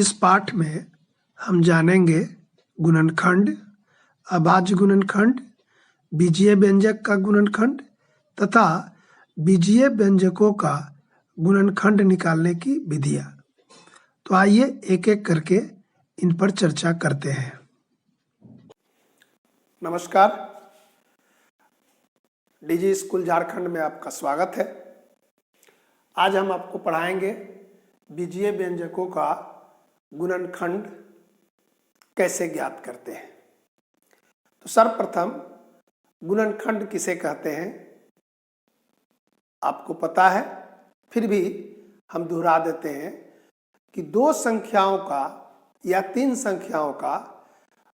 इस पाठ में हम जानेंगे गुणनखंड, अभाज्य गुणनखंड, बीजीय व्यंजक का गुणनखंड तथा बीजीय व्यंजकों का गुणनखंड निकालने की विधियां। तो आइए एक एक करके इन पर चर्चा करते हैं। नमस्कार, डीजी स्कूल झारखंड में आपका स्वागत है। आज हम आपको पढ़ाएंगे बीजीय व्यंजकों का गुणनखंड कैसे ज्ञात करते हैं। तो सर्वप्रथम गुणनखंड किसे कहते हैं आपको पता है, फिर भी हम दोहरा देते हैं कि दो संख्याओं का या तीन संख्याओं का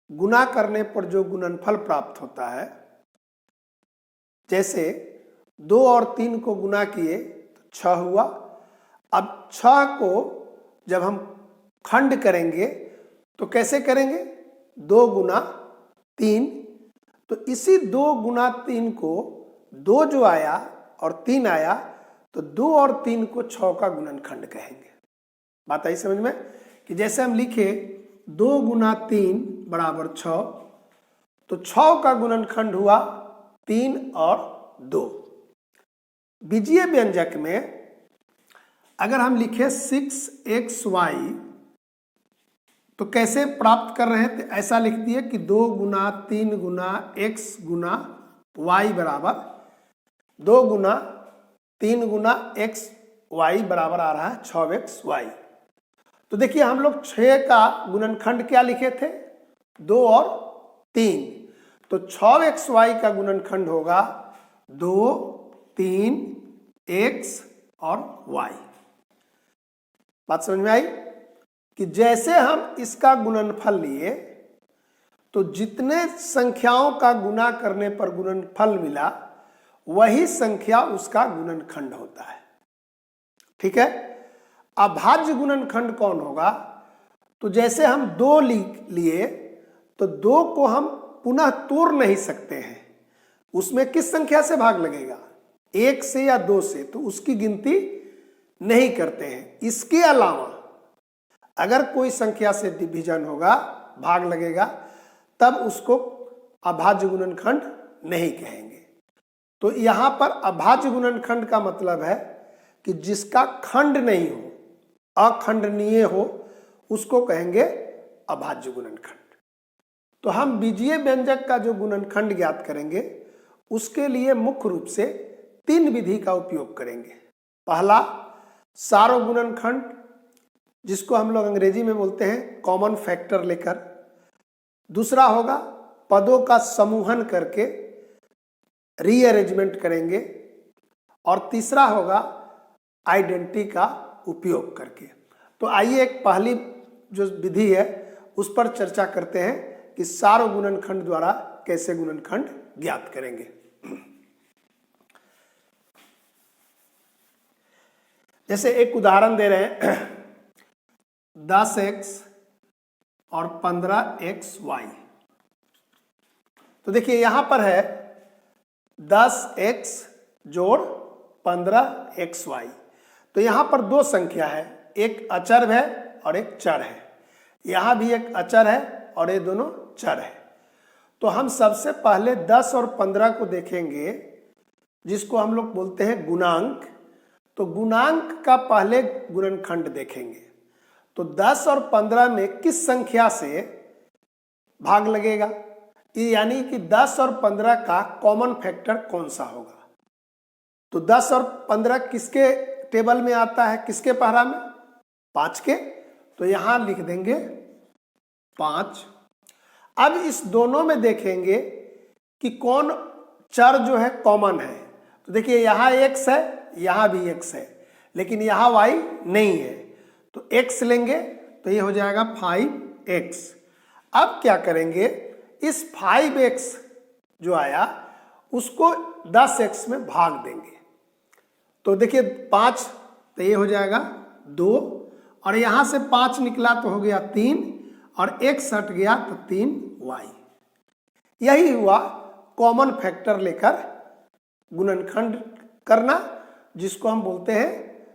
गुणा करने पर जो गुणनफल प्राप्त होता है, जैसे 2 और 3 को गुणा किए तो 6 हुआ। अब 6 को जब हम खंड करेंगे तो कैसे करेंगे? 2 गुना 3। तो इसी 2 गुना 3 को 2 जो आया और 3 आया तो 2 और 3 को 6 का गुणनखंड कहेंगे। बात आई समझ में कि जैसे हम लिखे 2 गुना 3 बराबर 6, तो 6 का गुणनखंड हुआ 3 और 2। बीजीय व्यंजक में अगर हम लिखे 6xy तो कैसे प्राप्त कर रहे हैं? तो ऐसा लिख दिए कि 2 गुना 3 गुना x गुना y बराबर 2 गुना 3 गुना x y बराबर आ रहा है 6xy। तो देखिए हम लोग 6 का गुणनखंड क्या लिखे थे? 2 और 3। तो 6xy का गुणनखंड होगा 2, 3, x और y। बात समझ में आई कि जैसे हम इसका गुणनफल लिए तो जितने संख्याओं का गुणा करने पर गुणनफल मिला वही संख्या उसका गुणनखंड होता है। ठीक है। अभाज्य गुणनखंड कौन होगा? तो जैसे हम 2 लिए तो 2 को हम पुनः तोड़ नहीं सकते हैं, उसमें किस संख्या से भाग लगेगा? 1 से या 2 से, तो उसकी गिनती नहीं करते हैं। इसके अलावा अगर कोई संख्या से डिवीजन होगा, भाग लगेगा, तब उसको अभाज्य गुणनखंड नहीं कहेंगे। तो यहां पर अभाज्य गुणनखंड का मतलब है कि जिसका खंड नहीं हो, अखंडनीय हो, उसको कहेंगे अभाज्य गुणनखंड। तो हम बीजीय व्यंजक का जो गुणनखंड ज्ञात करेंगे उसके लिए मुख्य रूप से 3 विधि का उपयोग करेंगे। पहला सारो गुणनखंड, जिसको हम लोग अंग्रेजी में बोलते हैं कॉमन फैक्टर लेकर। दूसरा होगा पदों का समूहन करके रीअरेंजमेंट करेंगे। और तीसरा होगा आइडेंटिटी का उपयोग करके। तो आइए एक पहली जो विधि है उस पर चर्चा करते हैं कि सारो गुणनखंड द्वारा कैसे गुणनखंड ज्ञात करेंगे। जैसे एक उदाहरण दे रहे हैं 10x और 15xy। तो देखिए यहां पर है 10x जोड़ 15xy। तो यहां पर 2 संख्या है, एक अचर है और एक चर है। यहां भी एक अचर है और ये दोनों चर है। तो हम सबसे पहले 10 और 15 को देखेंगे, जिसको हम लोग बोलते हैं गुणांक। तो गुणांक का पहले गुणनखंड देखेंगे। तो 10 और 15 में किस संख्या से भाग लगेगा, यानी कि 10 और 15 का कॉमन फैक्टर कौन सा होगा? तो 10 और 15 किसके टेबल में आता है, किसके पहरा में? 5 के। तो यहां लिख देंगे 5। अब इस दोनों में देखेंगे कि कौन चर जो है कॉमन है। तो देखिए यहां x है, यहां भी x है, लेकिन यहां y नहीं है। तो x लेंगे तो ये हो जाएगा 5x। अब क्या करेंगे? इस 5x जो आया उसको 10x में भाग देंगे। तो देखिए 5, तो ये हो जाएगा 2, और यहां से 5 निकला तो हो गया 3, और x हट गया तो 3y। यही हुआ कॉमन फैक्टर लेकर गुणनखंड करना, जिसको हम बोलते हैं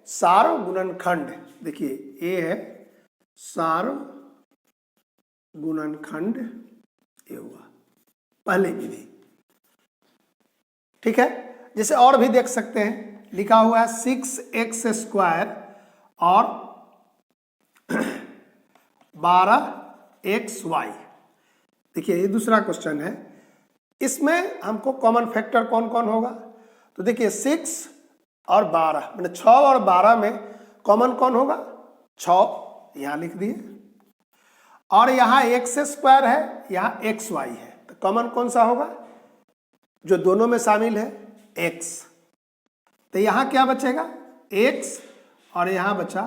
सारो गुणनखंड। देखिए ये है सार्वगुणनखंड ये हुआ पहली विधि। ठीक है, जैसे और भी देख सकते हैं, लिखा हुआ है 6x² और 12xy। देखिए ये दूसरा क्वेश्चन है, इसमें हमको कॉमन फैक्टर कौन कौन होगा। तो देखिए 6 और 12 मैंने 6 और 12 में कॉमन कौन होगा, 6 यहाँ लिख दिए, और यहाँ x² है, यहाँ xy है, तो कॉमन कौन सा होगा, जो दोनों में शामिल है x। तो यहाँ क्या बचेगा, x और यहाँ बचा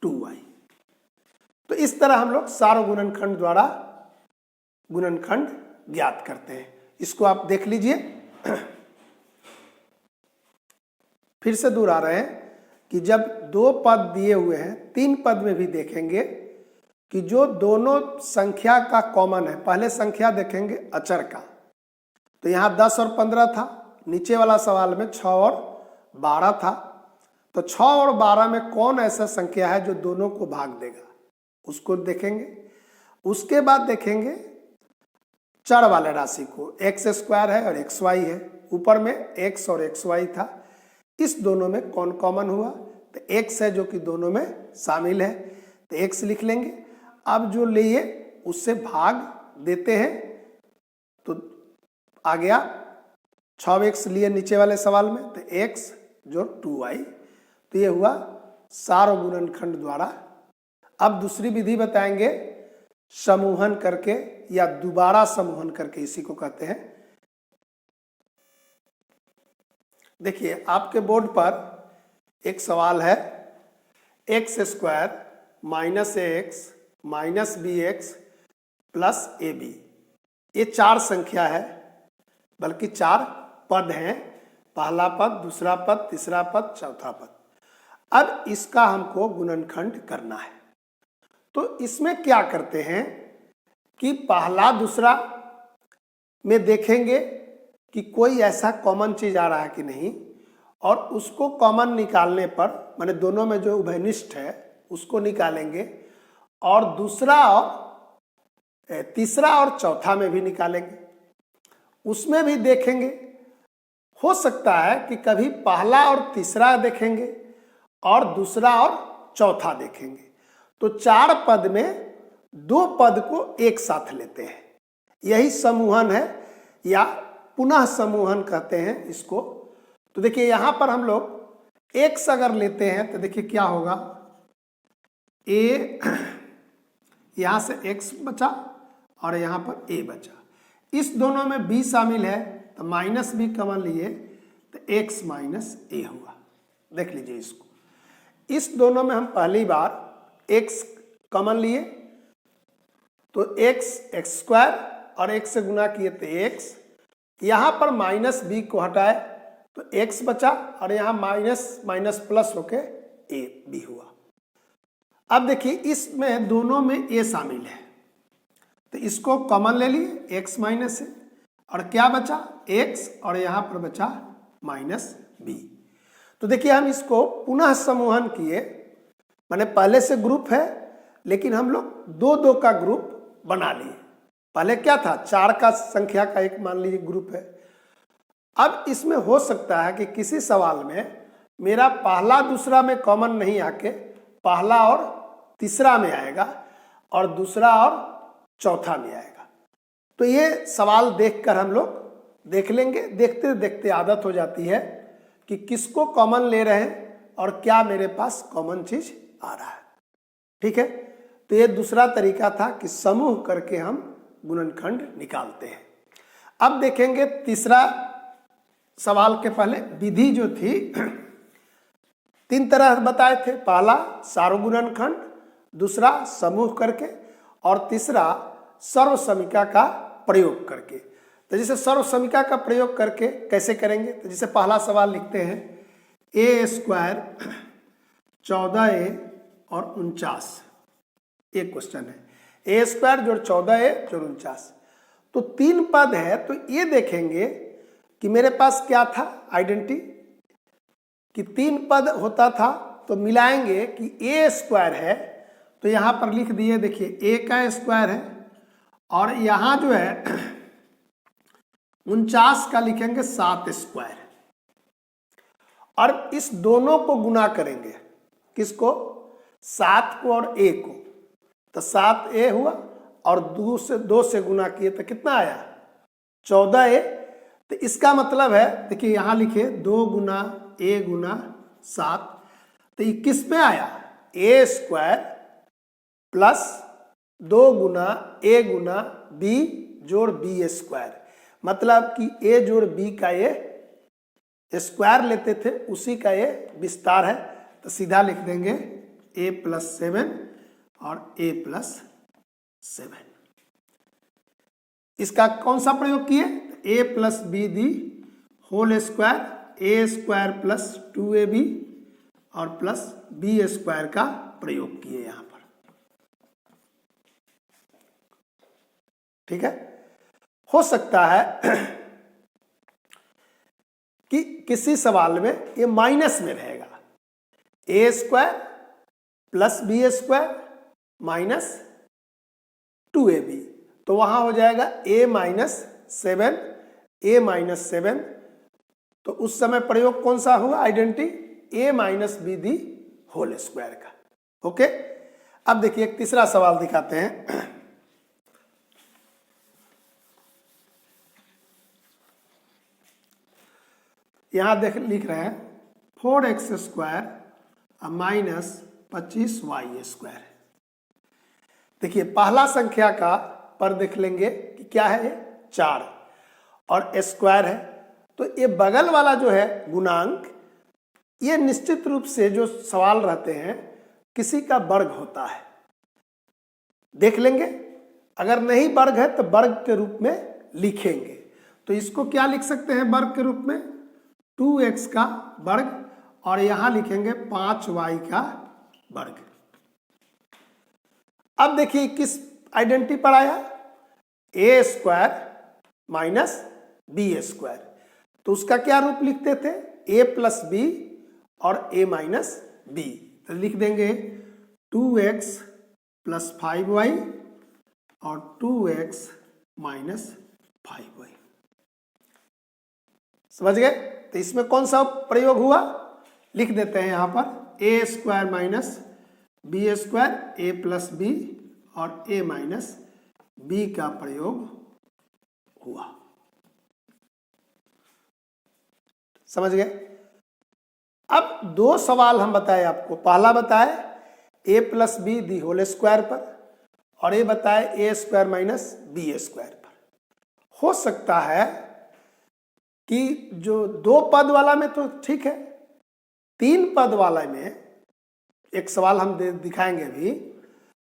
2y। तो इस तरह हम लोग सार्वगुणनखंड द्वारा गुणनखंड ज्ञात करते हैं। इसको आप देख लीजिए। फिर से दोहरा रहे हैं कि जब दो पद दिए हुए हैं, 3 पद में भी देखेंगे कि जो दोनों संख्या का कॉमन है, पहले संख्या देखेंगे अचर का, तो यहाँ 10 और 15 था, नीचे वाला सवाल में 6 और 12 था, तो 6 और 12 में कौन ऐसा संख्या है जो दोनों को भाग देगा, उसको देखेंगे। उसके बाद देखेंगे चर वाले राशि को, x² है और xy है, ऊपर में x और xy था, इस दोनों में कौन कॉमन हुआ, तो x है जो कि दोनों में शामिल है, तो x लिख लेंगे। अब जो लिए उससे भाग देते हैं, तो आ गया 6x लिए नीचे वाले सवाल में, तो x जो 2y, तो ये हुआ सार्वगुणनखंड द्वारा। अब दूसरी विधि बताएंगे समूहन करके या दोबारा समूहन करके, इसी को कहते हैं। देखिए आपके बोर्ड पर एक सवाल है, x² -ax -bx plus ab। ये 4 संख्या है, बल्कि 4 पद हैं, पहला पद, दूसरा पद, तीसरा पद, चौथा पद। अब इसका हमको गुणनखंड करना है। तो इसमें क्या करते हैं कि पहला दूसरा में देखेंगे कि कोई ऐसा कॉमन चीज आ रहा है कि नहीं, और उसको कॉमन निकालने पर, माने दोनों में जो उभयनिष्ठ है उसको निकालेंगे, और दूसरा और तीसरा और चौथा में भी निकालेंगे। उसमें भी देखेंगे, हो सकता है कि कभी पहला और तीसरा देखेंगे और दूसरा और चौथा देखेंगे। तो 4 पद में 2 पद को एक साथ लेते हैं, यही समूहन है या पुनः समूहन कहते हैं इसको। तो देखिए यहां पर हम लोग x अगर लेते हैं तो देखिए क्या होगा, a यहां से x बचा और यहां पर a बचा, इस दोनों में b शामिल है, तो -b कॉमन लिए तो x -a हुआ। देख लीजिए इसको, इस दोनों में हम पहली बार x कॉमन लिए, तो x² और x से गुना किए तो x, यहां पर -b को हटाए तो x बचा, और यहां माइनस प्लस होके a b हुआ। अब देखिए इसमें दोनों में a शामिल है, तो इसको कॉमन ले लिए x -a, और क्या बचा x, और यहां पर बचा -b। तो देखिए हम इसको पुनः समूहन किए, माने पहले से ग्रुप है लेकिन हम लोग 2-2 का ग्रुप बना लिए। पहले क्या था, 4 का संख्या का एक मान लीजिए ग्रुप है। अब इसमें हो सकता है कि किसी सवाल में मेरा पहला दूसरा में कॉमन नहीं आके पहला और तीसरा में आएगा और दूसरा और चौथा में आएगा। तो ये सवाल देखकर हम लोग देख लेंगे, देखते देखते आदत हो जाती है कि किसको कॉमन ले रहे हैं और क्या मेरे पास कॉमन चीज आ रहा है। ठीक है, तो ये दूसरा तरीका था कि समूह करके हम गुणनखंड निकालते हैं। अब देखेंगे तीसरा सवाल के पहले विधि जो थी 3 तरह बताए थे, पहला सार्वगुणनखंड, दूसरा समूह करके, और तीसरा सर्वसमीका का प्रयोग करके। तो जैसे सर्वसमीका का प्रयोग करके कैसे करेंगे, तो जैसे पहला सवाल लिखते हैं a² 14a और 49, एक क्वेश्चन है a² जोड़ 14a जोड़ 49। तो 3 पद है, तो ये देखेंगे कि मेरे पास क्या था आइडेंटिटी, कि 3 पद होता था तो मिलाएंगे कि a² है तो यहाँ पर लिख दिए, देखिए a का स्क्वायर है और यहाँ जो है 49 का लिखेंगे 7 स्क्वायर, और इस दोनों को गुना करेंगे, किसको, 7 को और a को, तो 7a हुआ और 2 से गुना किए तो कितना आया, 14a। तो इसका मतलब है, देखिए यहाँ लिखे 2 गुना a गुना 7, तो ये किस पे आया, a square plus 2 Guna a Guna b जोड़ b स्क्वायर, मतलब कि a जोड़ b का ये स्क्वायर लेते थे उसी का ये विस्तार है। तो सीधा लिख देंगे a प्लस 7 और a प्लस 7। इसका कौन सा प्रयोग किए, a plus B the whole square, a square plus 2ab और प्लस b स्क्वायर का प्रयोग किए यहां पर। ठीक है, हो सकता है कि किसी सवाल में ये माइनस में रहेगा, a square plus b square minus 2ab, तो वहां हो जाएगा a माइनस 7, तो उस समय प्रयोग कौन सा हुआ, identity a minus B the whole square का। ओके, अब देखिए एक तीसरा सवाल दिखाते हैं। यहां लिख रहे हैं 4x square minus 25y square. देखिए पहला संख्या का पर देख लेंगे कि क्या है, 4 और स्क्वायर है, तो ये बगल वाला जो है गुणांक, ये निश्चित रूप से जो सवाल रहते हैं किसी का वर्ग होता है, देख लेंगे, अगर नहीं वर्ग है तो वर्ग के रूप में लिखेंगे। तो इसको क्या लिख सकते हैं वर्ग के रूप में, 2x का वर्ग और यहां लिखेंगे 5y का वर्ग। अब देखिए किस आइडेंटिटी पर आया, a square minus b square, तो उसका क्या रूप लिखते थे, a प्लस बी और a माइनस बी, तो लिख देंगे 2x प्लस 5y और 2x माइनस 5y। समझ गए, तो इसमें कौन सा प्रयोग हुआ, लिख देते हैं यहां पर a square minus B square, a plus B और a माइनस बी का प्रयोग हुआ। समझ गए। अब 2 सवाल हम बताए आपको, पहला बताए a plus B the whole square पर और ये बताए a square minus B square पर। हो सकता है कि जो 2 पद वाला में तो ठीक है, 3 पद वाला में एक सवाल हम दिखाएंगे भी,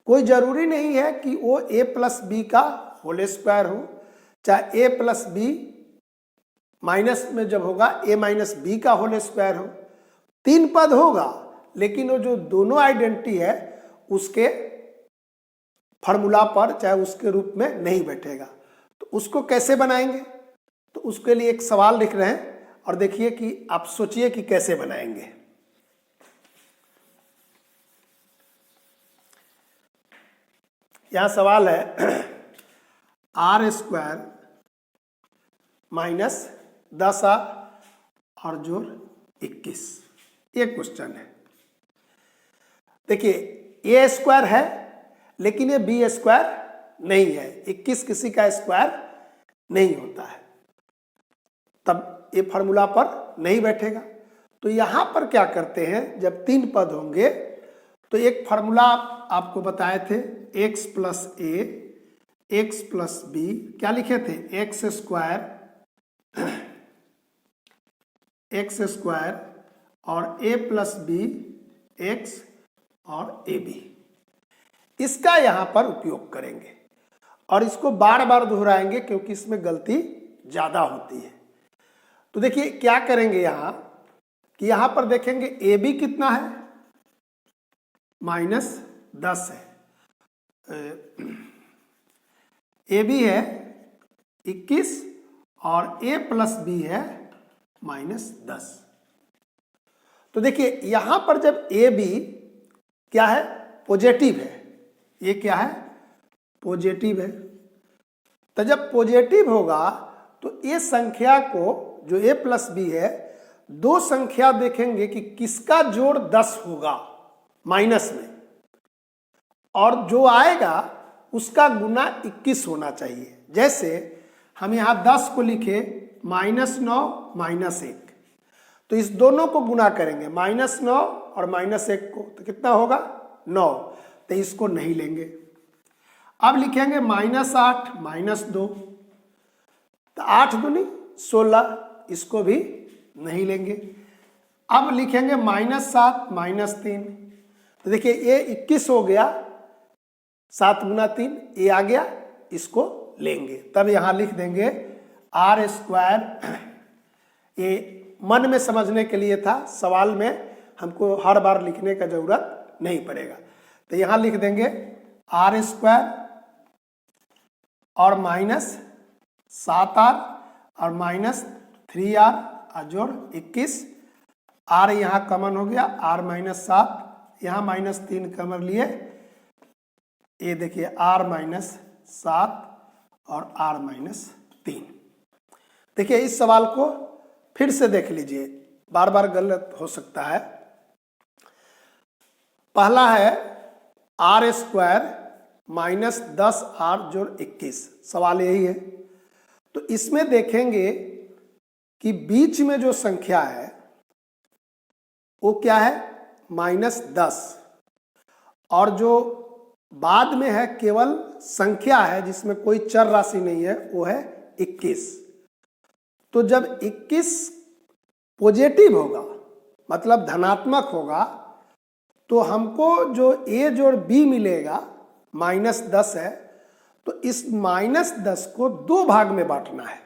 कोई जरूरी नहीं है कि वो a प्लस बी का होल स्क्वायर हो, चाहे a प्लस बी माइनस में जब होगा a माइनस बी का होल स्क्वायर हो, 3 पद होगा, लेकिन वो जो दोनों आइडेंटिटी है उसके फॉर्मूला पर चाहे उसके रूप में नहीं बैठेगा। तो उसको कैसे बनाएंगे, तो उसके लिए एक सवाल लिख रहे हैं और देखिए कि आप सोचिए कि कैसे बनाएंगे। यहां सवाल है आर स्क्वायर माइनस 10r और जोड़ 21, ये क्वेश्चन है। देखिए a स्क्वायर है लेकिन ये b स्क्वायर नहीं है, 21 किसी का स्क्वायर नहीं होता है, तब ये फॉर्मूला पर नहीं बैठेगा। तो यहां पर क्या करते हैं, जब 3 पद होंगे तो एक फॉर्मूला आपको बताए थे, x प्लस ए एक्स प्लस बी, क्या लिखे थे, एक्स स्क्वायर और a प्लस बी एक्स और ए बी, इसका यहां पर उपयोग करेंगे और इसको बार बार दोहराएंगे क्योंकि इसमें गलती ज्यादा होती है। तो देखिए क्या करेंगे यहां कि यहां पर देखेंगे ए बी कितना है, -10 है, ए बी है 21 और a प्लस बी है -10। तो देखिए यहां पर जब ए बी क्या है, पॉजिटिव है, ये क्या है, पॉजिटिव है। तो जब पॉजिटिव होगा तो ये संख्या को, जो a प्लस बी है, दो संख्या देखेंगे कि किसका जोड़ 10 होगा माइनस में, और जो आएगा उसका गुना 21 होना चाहिए। जैसे हम यहाँ 10 को लिखे -9 -1, तो इस दोनों को गुना करेंगे, -9 और -1 को, तो कितना होगा 9, तो इसको नहीं लेंगे। अब लिखेंगे -8 -2, तो 8 दूनी 16, इसको भी नहीं लेंगे। अब लिखेंगे -7 -3, तो देखिए ये 21 हो गया, 7 गुना 3 ये आ गया, इसको लेंगे। तब यहाँ लिख देंगे r²। ये मन में समझने के लिए था, सवाल में हमको हर बार लिखने का जरूरत नहीं पड़ेगा। तो यहाँ लिख देंगे r² और -7r और -3r और जोड़ 21, r यहाँ कॉमन हो गया, r -7, यहाँ -3 कॉमन लिए, ये देखिए r-7 और r-3। देखिए इस सवाल को फिर से देख लीजिए, बार बार गलत हो सकता है। पहला है r² -10r जोड़ 21, सवाल यही है। तो इसमें देखेंगे कि बीच में जो संख्या है वो क्या है, -10, और जो बाद में है केवल संख्या है जिसमें कोई चर राशि नहीं है, वो है 21। तो जब 21 पॉजिटिव होगा, मतलब धनात्मक होगा, तो हमको जो a जोड़ b मिलेगा -10 है, तो इस -10 को 2 भाग में बांटना है।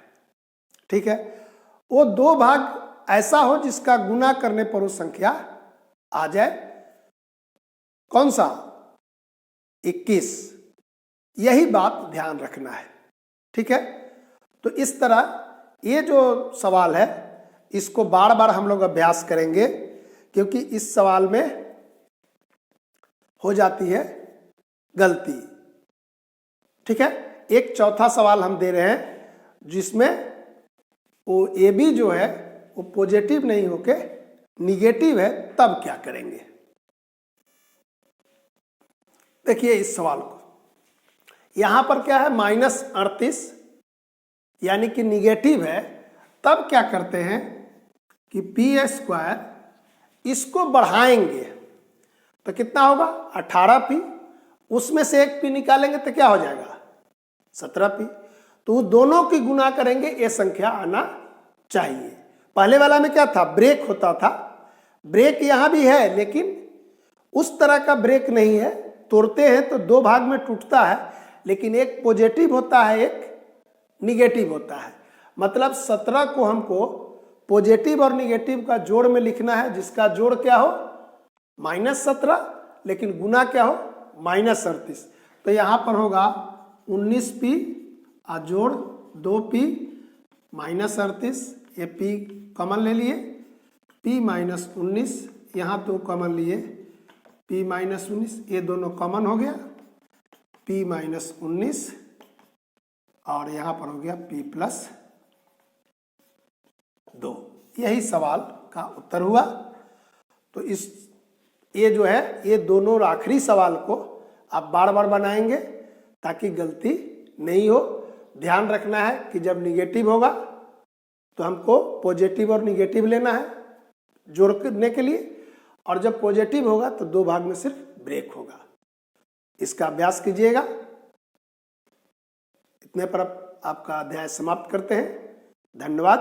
ठीक है, वो 2 भाग ऐसा हो जिसका गुना करने पर वो संख्या आ जाए, कौन सा, 21। यही बात ध्यान रखना है। ठीक है, तो इस तरह ये जो सवाल है इसको बार बार हम लोग अभ्यास करेंगे, क्योंकि इस सवाल में हो जाती है गलती। ठीक है, एक चौथा सवाल हम दे रहे हैं जिसमें वो ए बी जो है वो पॉजिटिव नहीं होके निगेटिव है, तब क्या करेंगे। देखिए इस सवाल को, यहां पर क्या है, -38 यानी कि निगेटिव है। तब क्या करते हैं कि p², इसको बढ़ाएंगे तो कितना होगा, 18p, उसमें से एक p निकालेंगे तो क्या हो जाएगा, 17p। तो दोनों की गुना करेंगे, ये संख्या आना चाहिए। पहले वाला में क्या था, ब्रेक होता था, ब्रेक यहां भी है लेकिन उस तरह का ब्रेक नहीं है, तोड़ते हैं तो 2 भाग में टूटता है, लेकिन एक पॉजिटिव होता है, एक निगेटिव होता है। मतलब 17 को हमको पॉजिटिव और निगेटिव का जोड़ में लिखना है, जिसका जोड़ क्या हो, -17, लेकिन गुना क्या हो, -38। तो यहाँ पर होगा 19p और जोड़ 2p -38, ये p कॉमन ले लिए, p -19, यहाँ तो कॉमन लिए p -19, ये दोनों कॉमन हो गया, p -19, और यहाँ पर हो गया p + 2। यही सवाल का उत्तर हुआ। तो ये जो है, ये दोनों आखिरी सवाल को आप बार बार बनाएंगे ताकि गलती नहीं हो। ध्यान रखना है कि जब निगेटिव होगा तो हमको पॉजिटिव और निगेटिव लेना है जोड़ने के लिए, और जब पॉजिटिव होगा तो 2 भाग में सिर्फ ब्रेक होगा। इसका अभ्यास कीजिएगा। इतने पर आपका अध्याय समाप्त करते हैं। धन्यवाद।